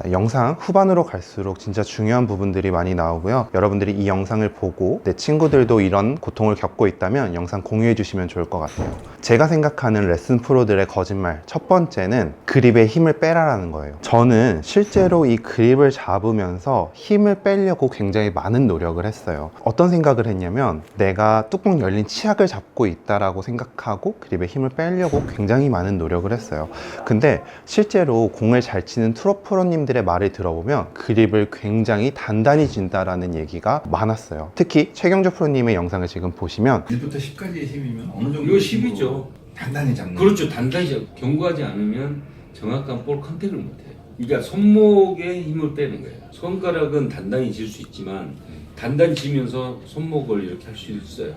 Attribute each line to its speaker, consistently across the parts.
Speaker 1: 자, 영상 후반으로 갈수록 진짜 중요한 부분들이 많이 나오고요. 여러분들이 이 영상을 보고 내 친구들도 이런 고통을 겪고 있다면 영상 공유해 주시면 좋을 것 같아요. 제가 생각하는 레슨 프로들의 거짓말, 첫 번째는 그립에 힘을 빼라라는 거예요. 저는 실제로 이 그립을 잡으면서 힘을 빼려고 굉장히 많은 노력을 했어요. 어떤 생각을 했냐면 내가 뚜껑 열린 치약을 잡고 있다라고 생각하고 그립에 힘을 빼려고 굉장히 많은 노력을 했어요. 근데 실제로 공을 잘 치는 프로님들의 말을 들어보면 그립을 굉장히 단단히 쥔다라는 얘기가 많았어요. 특히 최경주 프로님의 영상을 지금 보시면
Speaker 2: 1부터 10까지의 힘이면 어느 정도
Speaker 3: 이거 10이죠.
Speaker 2: 단단히 잡는.
Speaker 3: 그렇죠. 단단히 경고하지 않으면 정확한 볼 컨택을 못해요. 그러니까 손목에 힘을 빼는 거예요. 손가락은 단단히 쥘 수 있지만 단단히 쥐면서 손목을 이렇게 할 수 있어요.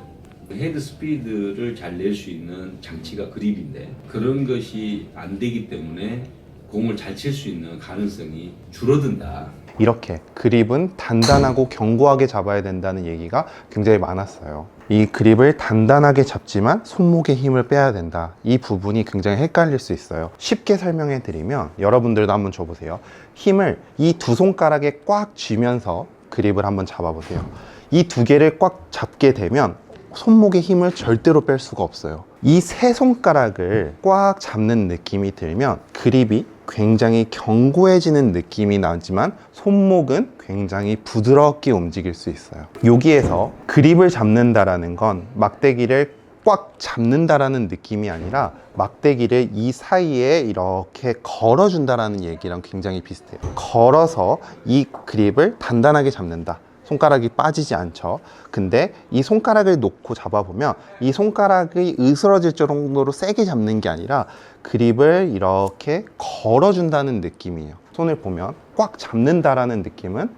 Speaker 3: 헤드 스피드를 잘 낼 수 있는 장치가 그립인데 그런 것이 안 되기 때문에 공을 잘 칠 수 있는 가능성이 줄어든다.
Speaker 1: 이렇게 그립은 단단하고 견고하게 잡아야 된다는 얘기가 굉장히 많았어요. 이 그립을 단단하게 잡지만 손목에 힘을 빼야 된다. 이 부분이 굉장히 헷갈릴 수 있어요. 쉽게 설명해 드리면 여러분들도 한번 줘보세요. 힘을 이 두 손가락에 꽉 쥐면서 그립을 한번 잡아보세요. 이 두 개를 꽉 잡게 되면 손목에 힘을 절대로 뺄 수가 없어요. 이 세 손가락을 꽉 잡는 느낌이 들면 그립이 굉장히 견고해지는 느낌이 나지만 손목은 굉장히 부드럽게 움직일 수 있어요. 여기에서 그립을 잡는다라는 건 막대기를 꽉 잡는다라는 느낌이 아니라 막대기를 이 사이에 이렇게 걸어준다라는 얘기랑 굉장히 비슷해요. 걸어서 이 그립을 단단하게 잡는다. 손가락이 빠지지 않죠. 근데 이 손가락을 놓고 잡아보면 이 손가락이 으스러질 정도로 세게 잡는 게 아니라 그립을 이렇게 걸어준다는 느낌이에요. 손을 보면 꽉 잡는다라는 느낌은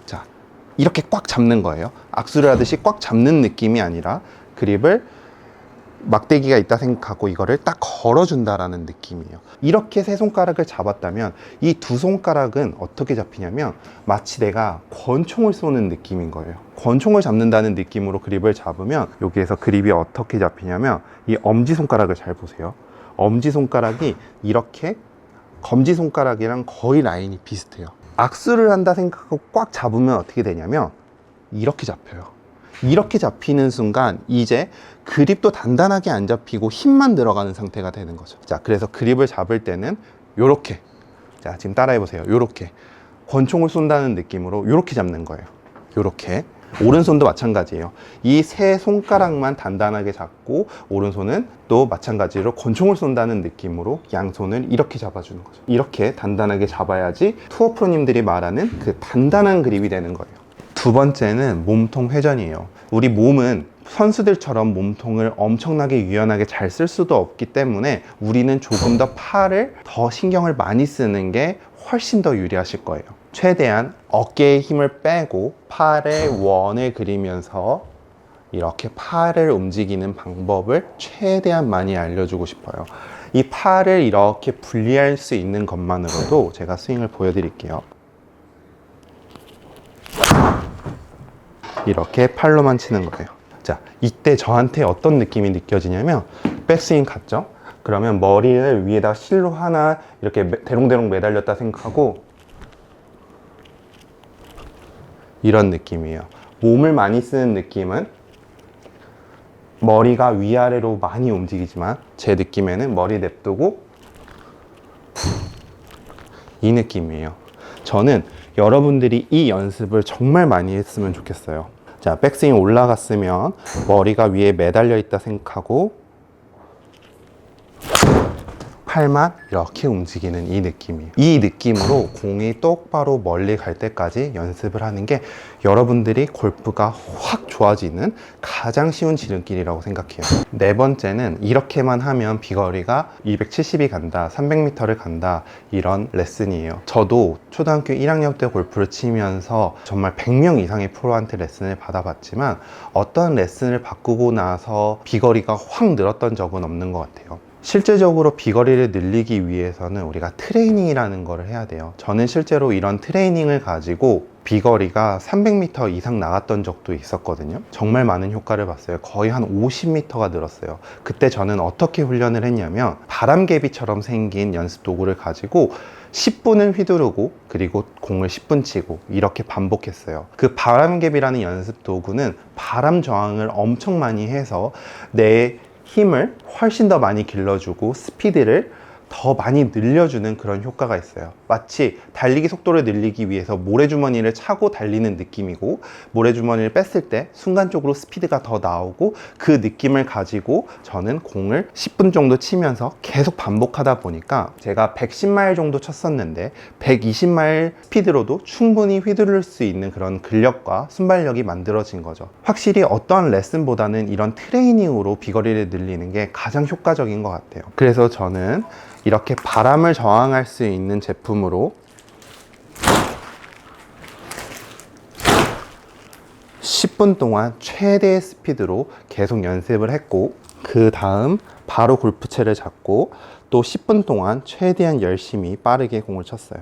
Speaker 1: 자, 이렇게 꽉 잡는 거예요. 악수를 하듯이 꽉 잡는 느낌이 아니라 그립을 막대기가 있다 생각하고 이거를 딱 걸어준다라는 느낌이에요. 이렇게 세 손가락을 잡았다면 이 두 손가락은 어떻게 잡히냐면 마치 내가 권총을 쏘는 느낌인 거예요. 권총을 잡는다는 느낌으로 그립을 잡으면 여기에서 그립이 어떻게 잡히냐면 이 엄지손가락을 잘 보세요. 엄지손가락이 이렇게 검지손가락이랑 거의 라인이 비슷해요. 악수를 한다 생각하고 꽉 잡으면 어떻게 되냐면 이렇게 잡혀요. 이렇게 잡히는 순간 이제 그립도 단단하게 안 잡히고 힘만 들어가는 상태가 되는 거죠. 자, 그래서 그립을 잡을 때는 요렇게, 자, 지금 따라해 보세요. 요렇게 권총을 쏜다는 느낌으로 요렇게 잡는 거예요. 요렇게. 오른손도 마찬가지예요. 이 세 손가락만 단단하게 잡고 오른손은 또 마찬가지로 권총을 쏜다는 느낌으로 양손을 이렇게 잡아주는 거죠. 이렇게 단단하게 잡아야지 투어 프로님들이 말하는 그 단단한 그립이 되는 거예요. 두 번째는 몸통 회전이에요. 우리 몸은 선수들처럼 몸통을 엄청나게 유연하게 잘 쓸 수도 없기 때문에 우리는 조금 더 팔을 더 신경을 많이 쓰는 게 훨씬 더 유리하실 거예요. 최대한 어깨에 힘을 빼고 팔에 원을 그리면서 이렇게 팔을 움직이는 방법을 최대한 많이 알려주고 싶어요. 이 팔을 이렇게 분리할 수 있는 것만으로도 제가 스윙을 보여드릴게요. 이렇게 팔로만 치는 거예요. 자, 이때 저한테 어떤 느낌이 느껴지냐면 백스윙 갔죠? 그러면 머리를 위에다 실로 하나 이렇게 대롱대롱 매달렸다 생각하고 이런 느낌이에요. 몸을 많이 쓰는 느낌은 머리가 위아래로 많이 움직이지만 제 느낌에는 머리 냅두고 이 느낌이에요. 저는 여러분들이 이 연습을 정말 많이 했으면 좋겠어요. 자, 백스윙 올라갔으면 머리가 위에 매달려 있다 생각하고 팔만 이렇게 움직이는 이 느낌이에요. 이 느낌으로 공이 똑바로 멀리 갈 때까지 연습을 하는 게 여러분들이 골프가 확 좋아지는 가장 쉬운 지름길이라고 생각해요. 네 번째는 이렇게만 하면 비거리가 270이 간다, 300m를 간다, 이런 레슨이에요. 저도 초등학교 1학년 때 골프를 치면서 정말 100명 이상의 프로한테 레슨을 받아봤지만 어떤 레슨을 바꾸고 나서 비거리가 확 늘었던 적은 없는 것 같아요. 실제적으로 비거리를 늘리기 위해서는 우리가 트레이닝이라는 거를 해야 돼요. 저는 실제로 이런 트레이닝을 가지고 비거리가 300m 이상 나갔던 적도 있었거든요. 정말 많은 효과를 봤어요. 거의 한 50m가 늘었어요. 그때 저는 어떻게 훈련을 했냐면 바람개비처럼 생긴 연습 도구를 가지고 10분을 휘두르고 그리고 공을 10분 치고 이렇게 반복했어요. 그 바람개비라는 연습 도구는 바람 저항을 엄청 많이 해서 내 힘을 훨씬 더 많이 길러주고 스피드를 더 많이 늘려주는 그런 효과가 있어요. 마치 달리기 속도를 늘리기 위해서 모래주머니를 차고 달리는 느낌이고, 모래주머니를 뺐을 때 순간적으로 스피드가 더 나오고, 그 느낌을 가지고 저는 공을 10분 정도 치면서 계속 반복하다 보니까 제가 110마일 정도 쳤었는데 120마일 스피드로도 충분히 휘두를 수 있는 그런 근력과 순발력이 만들어진 거죠. 확실히 어떠한 레슨보다는 이런 트레이닝으로 비거리를 늘리는 게 가장 효과적인 것 같아요. 그래서 저는 이렇게 바람을 저항할 수 있는 제품으로 10분 동안 최대의 스피드로 계속 연습을 했고, 그 다음 바로 골프채를 잡고 또 10분 동안 최대한 열심히 빠르게 공을 쳤어요.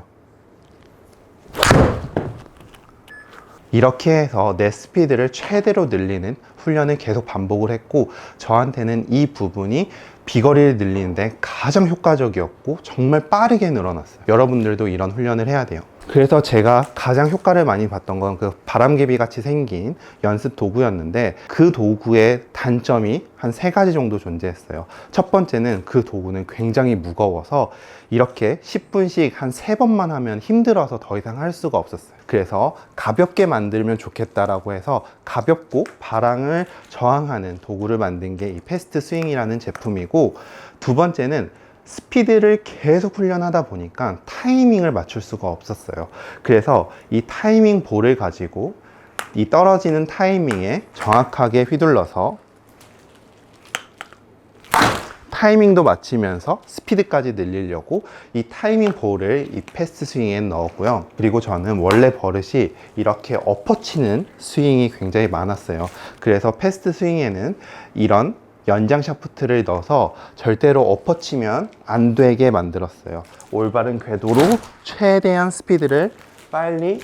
Speaker 1: 이렇게 해서 내 스피드를 최대로 늘리는 훈련을 계속 반복을 했고, 저한테는 이 부분이 비거리를 늘리는데 가장 효과적이었고 정말 빠르게 늘어났어요. 여러분들도 이런 훈련을 해야 돼요. 그래서 제가 가장 효과를 많이 봤던 건 그 바람개비 같이 생긴 연습 도구였는데, 그 도구의 단점이 한 3가지 정도 존재했어요. 첫 번째는 그 도구는 굉장히 무거워서 이렇게 10분씩 한 3번만 하면 힘들어서 더 이상 할 수가 없었어요. 그래서 가볍게 만들면 좋겠다라고 해서 가볍고 바람을 저항하는 도구를 만든 게 이 패스트 스윙이라는 제품이고, 두 번째는 스피드를 계속 훈련하다 보니까 타이밍을 맞출 수가 없었어요. 그래서 이 타이밍 볼을 가지고 이 떨어지는 타이밍에 정확하게 휘둘러서 타이밍도 맞추면서 스피드까지 늘리려고 이 타이밍 볼을 이 패스트 스윙에 넣었고요. 그리고 저는 원래 버릇이 이렇게 엎어치는 스윙이 굉장히 많았어요. 그래서 패스트 스윙에는 이런 연장 샤프트를 넣어서 절대로 엎어치면 안 되게 만들었어요. 올바른 궤도로 최대한 스피드를 빨리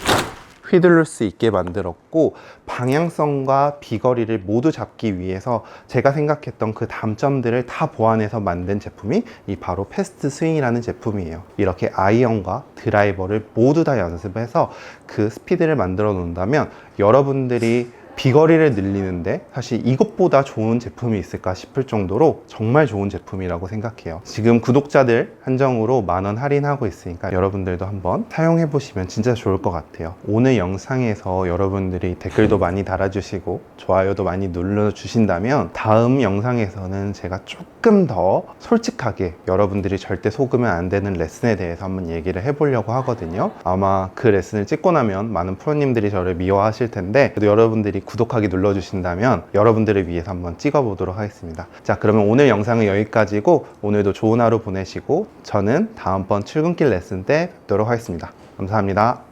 Speaker 1: 휘두를 수 있게 만들었고, 방향성과 비거리를 모두 잡기 위해서 제가 생각했던 그 단점들을 다 보완해서 만든 제품이 이 바로 패스트 스윙이라는 제품이에요. 이렇게 아이언과 드라이버를 모두 다 연습해서 그 스피드를 만들어 놓는다면 여러분들이 비거리를 늘리는데 사실 이것보다 좋은 제품이 있을까 싶을 정도로 정말 좋은 제품이라고 생각해요. 지금 구독자들 한정으로 10,000원 할인하고 있으니까 여러분들도 한번 사용해 보시면 진짜 좋을 것 같아요. 오늘 영상에서 여러분들이 댓글도 많이 달아주시고 좋아요도 많이 눌러주신다면 다음 영상에서는 제가 조금 더 솔직하게 여러분들이 절대 속으면 안 되는 레슨에 대해서 한번 얘기를 해보려고 하거든요. 아마 그 레슨을 찍고 나면 많은 프로님들이 저를 미워하실 텐데, 그래도 여러분들이 구독하기 눌러주신다면 여러분들을 위해서 한번 찍어보도록 하겠습니다. 자, 그러면 오늘 영상은 여기까지고 오늘도 좋은 하루 보내시고 저는 다음번 출근길 레슨 때 뵙도록 하겠습니다. 감사합니다.